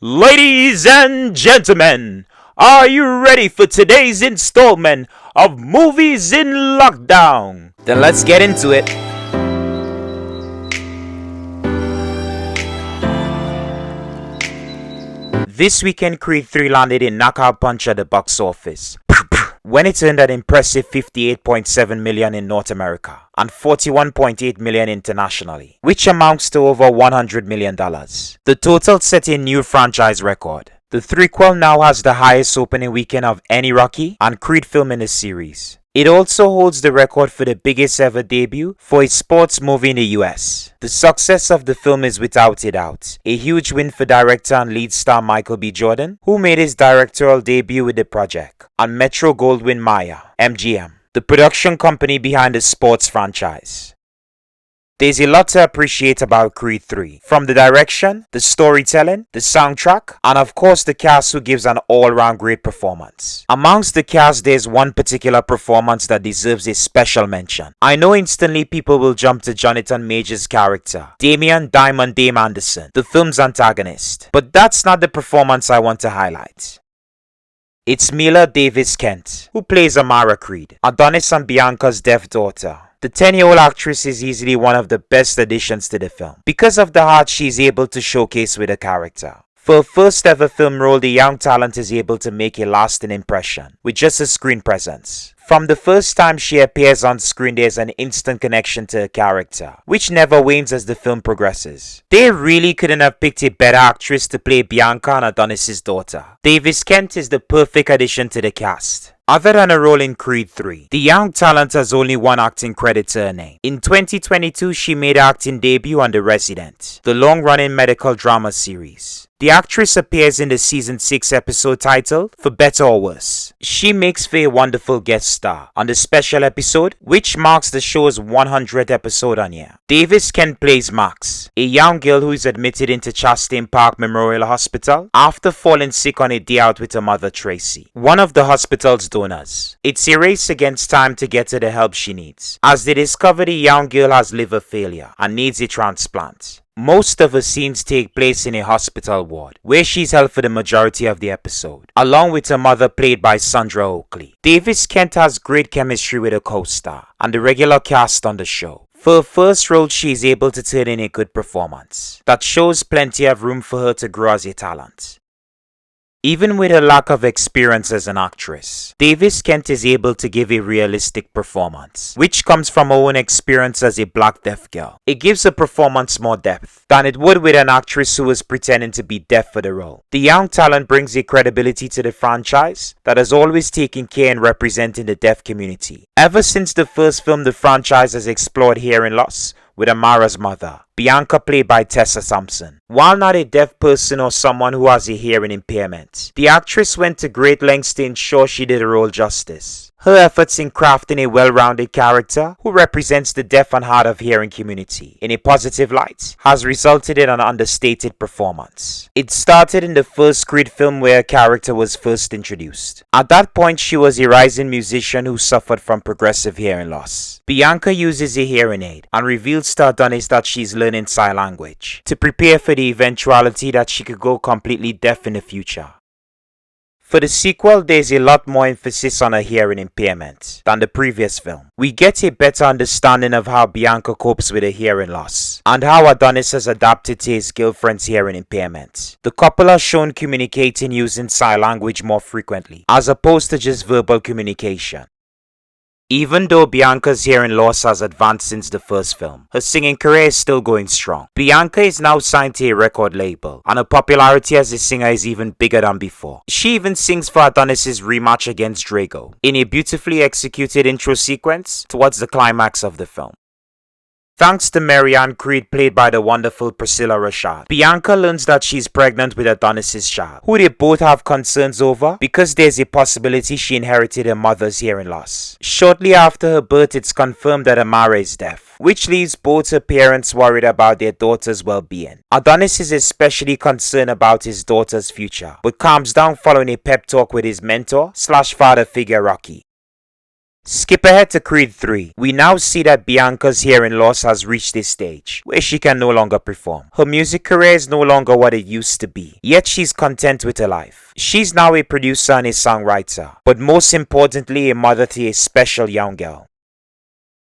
Ladies and gentlemen, are you ready for today's installment of Movies in Lockdown? Then let's get into it. This weekend, Creed 3 landed a knockout punch at the box office when it earned an impressive $58.7 million in North America and $41.8 million internationally, which amounts to over $100 million. The total set a new franchise record. The threequel now has the highest opening weekend of any Rocky and Creed film in the series. It also holds the record for the biggest ever debut for a sports movie in the US. The success of the film is without a doubt a huge win for director and lead star Michael B. Jordan, who made his directorial debut with the project, and Metro-Goldwyn-Mayer, MGM, the production company behind the sports franchise. There's a lot to appreciate about Creed 3, from the direction, the storytelling, the soundtrack, and of course the cast, who gives an all-round great performance. Amongst the cast, there's one particular performance that deserves a special mention. I know instantly people will jump to Jonathan Majors' character, Damian Diamond Dame Anderson, the film's antagonist. But that's not the performance I want to highlight. It's Mila Davis Kent, who plays Amara Creed, Adonis and Bianca's deaf daughter. The 10-year-old actress is easily one of the best additions to the film because of the heart she's able to showcase with her character. For her first ever film role, the young talent is able to make a lasting impression with just a screen presence. From the first time she appears on screen, there's an instant connection to her character, which never wanes as the film progresses. They really couldn't have picked a better actress to play Bianca and Adonis' daughter. Davis Kent is the perfect addition to the cast. Other than a role in Creed 3, the young talent has only one acting credit to her name. In 2022, she made her acting debut on The Resident, the long-running medical drama series. The actress appears in the season 6 episode titled For Better or Worse. She makes for a wonderful guest star on the special episode, which marks the show's 100th episode on air. Davis Kent plays Max, a young girl who is admitted into Chastain Park Memorial Hospital after falling sick on a day out with her mother Tracy, one of the hospital's donors. It's a race against time to get her the help she needs, as they discover the young girl has liver failure and needs a transplant. Most of her scenes take place in a hospital ward, where she's held for the majority of the episode, along with her mother played by Sandra Oakley. Davis Kent has great chemistry with her co-star and the regular cast on the show. For her first role, she is able to turn in a good performance that shows plenty of room for her to grow as a talent. Even with her lack of experience as an actress, Davis Kent is able to give a realistic performance, which comes from her own experience as a black deaf girl. It gives her performance more depth than it would with an actress who was pretending to be deaf for the role. The young talent brings a credibility to the franchise that has always taken care in representing the deaf community. Ever since the first film, the franchise has explored hearing loss with Amara's mother, Bianca, played by Tessa Thompson. While not a deaf person or someone who has a hearing impairment, the actress went to great lengths to ensure she did her role justice. Her efforts in crafting a well-rounded character who represents the deaf and hard of hearing community in a positive light has resulted in an understated performance. It started in the first Creed film where her character was first introduced. At that point, she was a rising musician who suffered from progressive hearing loss. Bianca uses a hearing aid and reveals to Adonis that she's learning sign language to prepare for the eventuality that she could go completely deaf in the future. For the sequel, there's a lot more emphasis on her hearing impairment than the previous film. We get a better understanding of how Bianca copes with her hearing loss and how Adonis has adapted to his girlfriend's hearing impairment. The couple are shown communicating using sign language more frequently, as opposed to just verbal communication. Even though Bianca's hearing loss has advanced since the first film, her singing career is still going strong. Bianca is now signed to a record label, and her popularity as a singer is even bigger than before. She even sings for Adonis' rematch against Drago in a beautifully executed intro sequence towards the climax of the film. Thanks to Marianne Creed, played by the wonderful Priscilla Rashad, Bianca learns that she's pregnant with Adonis' child, who they both have concerns over because there's a possibility she inherited her mother's hearing loss. Shortly after her birth, it's confirmed that Amara is deaf, which leaves both her parents worried about their daughter's well-being. Adonis is especially concerned about his daughter's future, but calms down following a pep talk with his mentor/father figure Rocky. Skip ahead to Creed 3. We now see that Bianca's hearing loss has reached a stage where she can no longer perform. Her music career is no longer what it used to be, yet she's content with her life. She's now a producer and a songwriter, but most importantly a mother to a special young girl.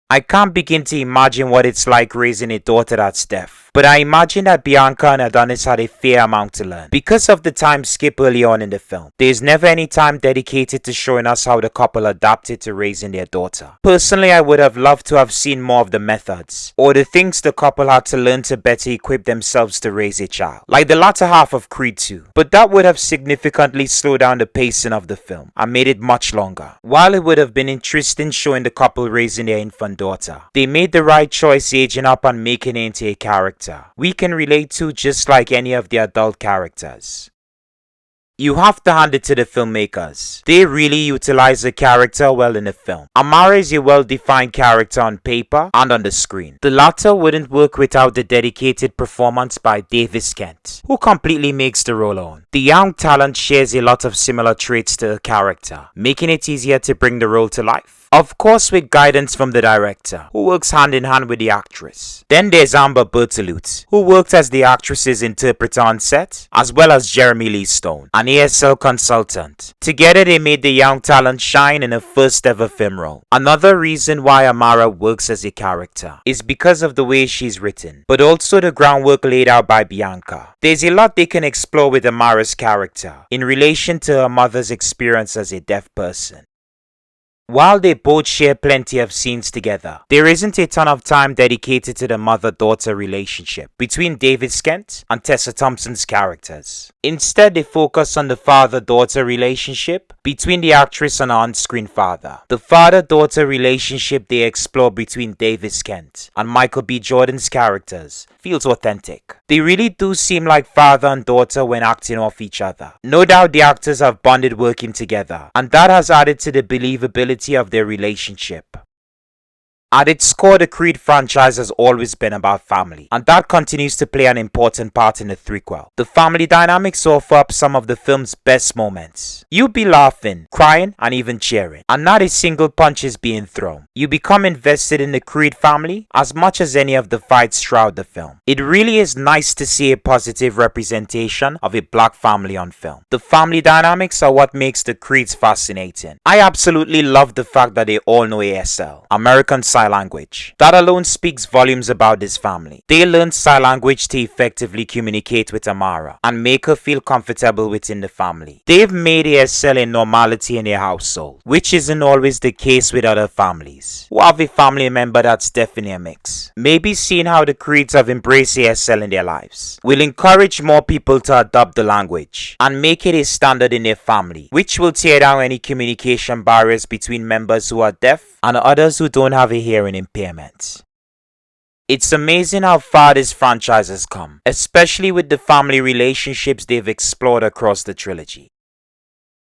I can't begin to imagine what it's like raising a daughter that's deaf, but I imagine that Bianca and Adonis had a fair amount to learn. Because of the time skip early on in the film, there's never any time dedicated to showing us how the couple adapted to raising their daughter. Personally, I would have loved to have seen more of the methods, or the things the couple had to learn to better equip themselves to raise a child, like the latter half of Creed 2, but that would have significantly slowed down the pacing of the film and made it much longer. While it would have been interesting showing the couple raising their infant daughter, they made the right choice aging up and making it into a character we can relate to just like any of the adult characters. You have to hand it to the filmmakers. They really utilize the character well in the film. Amara is a well-defined character on paper and on the screen. The latter wouldn't work without the dedicated performance by Davis Kent, who completely makes the role on. The young talent shares a lot of similar traits to her character, making it easier to bring the role to life. Of course with guidance from the director, who works hand in hand with the actress. Then there's Amber Bertolute, who worked as the actress's interpreter on set, as well as Jeremy Lee Stone, an ASL consultant. Together they made the young talent shine in her first ever film role. Another reason why Amara works as a character is because of the way she's written, but also the groundwork laid out by Bianca. There's a lot they can explore with Amara's character in relation to her mother's experience as a deaf person. While they both share plenty of scenes together, there isn't a ton of time dedicated to the mother-daughter relationship between David Kent and Tessa Thompson's characters. Instead, they focus on the father-daughter relationship between the actress and her on-screen father. The father-daughter relationship they explore between David Kent and Michael B. Jordan's characters feels authentic. They really do seem like father and daughter when acting off each other. No doubt the actors have bonded working together, and that has added to the believability of their relationship. At its core, the Creed franchise has always been about family, and that continues to play an important part in the threequel. The family dynamics offer up some of the film's best moments. You'll be laughing, crying, and even cheering, and not a single punch is being thrown. You become invested in the Creed family as much as any of the fights throughout the film. It really is nice to see a positive representation of a black family on film. The family dynamics are what makes the Creeds fascinating. I absolutely love the fact that they all know ASL, American Sign Language. That alone speaks volumes about this family. They learned sign language to effectively communicate with Amara and make her feel comfortable within the family. They've made ASL a normality in their household, which isn't always the case with other families who have a family member that's deaf in their mix. Maybe seeing how the Creeds have embraced ASL in their lives will encourage more people to adopt the language and make it a standard in their family, which will tear down any communication barriers between members who are deaf and others who don't have a hearing impairment. It's amazing how far this franchise has come, especially with the family relationships they've explored across the trilogy.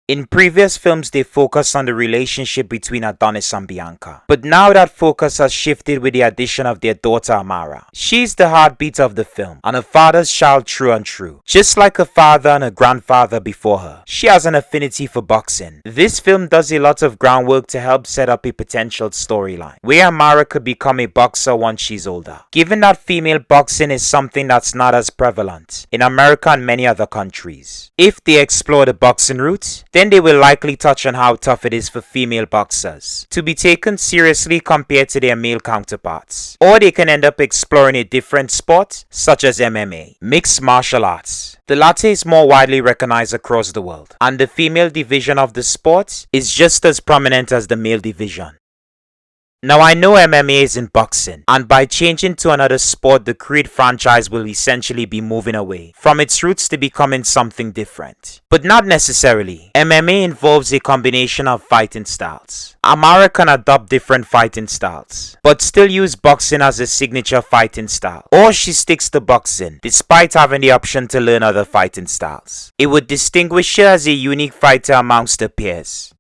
In previous films, they focused on the relationship between Adonis and Bianca, but now that focus has shifted with the addition of their daughter Amara. She's the heartbeat of the film and her father's child true and true. Just like her father and her grandfather before her, she has an affinity for boxing. This film does a lot of groundwork to help set up a potential storyline where Amara could become a boxer once she's older. Given that female boxing is something that's not as prevalent in America and many other countries, if they explore the boxing route, then they will likely touch on how tough it is for female boxers to be taken seriously compared to their male counterparts. Or they can end up exploring a different sport such as MMA, mixed martial arts. The latter is more widely recognized across the world, and the female division of the sport is just as prominent as the male division. Now I know MMA isn't boxing, and by changing to another sport, the Creed franchise will essentially be moving away from its roots to becoming something different. But not necessarily. MMA involves a combination of fighting styles. Amara can adopt different fighting styles, but still use boxing as a signature fighting style. Or she sticks to boxing, despite having the option to learn other fighting styles. It would distinguish her as a unique fighter amongst her peers.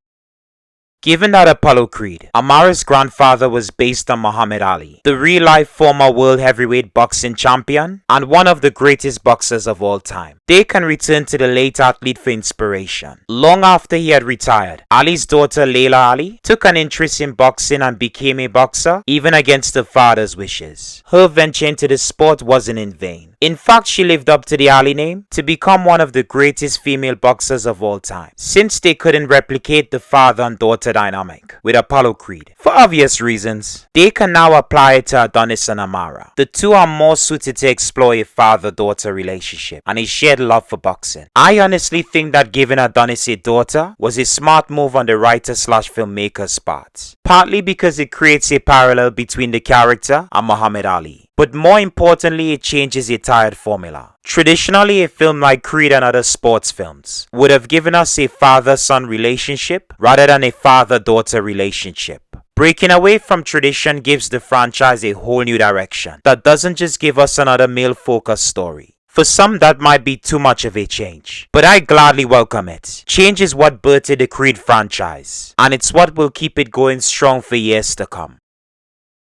Given that Apollo Creed, Amara's grandfather, was based on Muhammad Ali, the real-life former world heavyweight boxing champion and one of the greatest boxers of all time, they can return to the late athlete for inspiration. Long after he had retired, Ali's daughter Layla Ali took an interest in boxing and became a boxer, even against her father's wishes. Her venture into the sport wasn't in vain. In fact, she lived up to the Ali name to become one of the greatest female boxers of all time, since they couldn't replicate the father and daughter dynamic with Apollo Creed. For obvious reasons, they can now apply it to Adonis and Amara. The two are more suited to explore a father-daughter relationship and a shared love for boxing. I honestly think that giving Adonis a daughter was a smart move on the writer/filmmaker's part, partly because it creates a parallel between the character and Muhammad Ali. But more importantly, it changes a tired formula. Traditionally, a film like Creed and other sports films would have given us a father-son relationship rather than a father-daughter relationship. Breaking away from tradition gives the franchise a whole new direction that doesn't just give us another male-focused story. For some, that might be too much of a change, but I gladly welcome it. Change is what birthed the Creed franchise, and it's what will keep it going strong for years to come.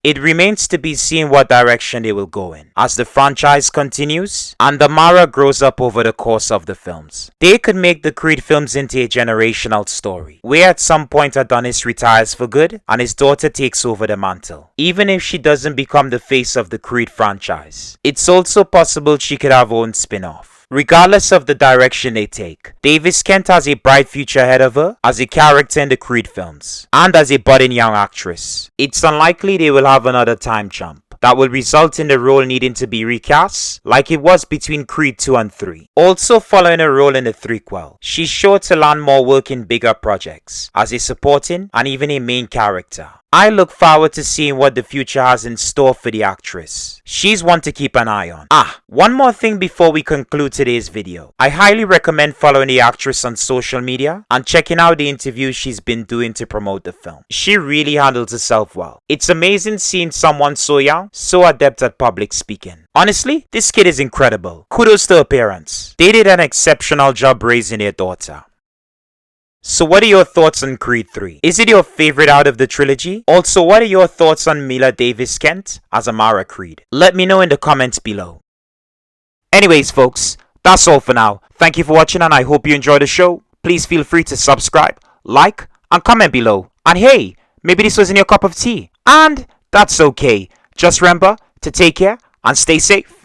It remains to be seen what direction they will go in as the franchise continues and Amara grows up over the course of the films. They could make the Creed films into a generational story, where at some point Adonis retires for good and his daughter takes over the mantle, even if she doesn't become the face of the Creed franchise. It's also possible she could have her own spin-off. Regardless of the direction they take, Davis Kent has a bright future ahead of her as a character in the Creed films and as a budding young actress. It's unlikely they will have another time jump that will result in the role needing to be recast like it was between Creed 2 and 3. Also following her role in the threequel, she's sure to land more work in bigger projects as a supporting and even a main character. I look forward to seeing what the future has in store for the actress. She's one to keep an eye on. One more thing before we conclude today's video. I highly recommend following the actress on social media and checking out the interviews she's been doing to promote the film. She really handles herself well. It's amazing seeing someone so young, so adept at public speaking. Honestly, this kid is incredible. Kudos to her parents. They did an exceptional job raising their daughter. So what are your thoughts on Creed 3? Is it your favorite out of the trilogy? Also, what are your thoughts on Mila Davis Kent as Amara Creed? Let me know in the comments below. Anyways folks, that's all for now. Thank you for watching and I hope you enjoyed the show. Please feel free to subscribe, like, and comment below. And hey, maybe this wasn't your cup of tea. And that's okay. Just remember to take care and stay safe.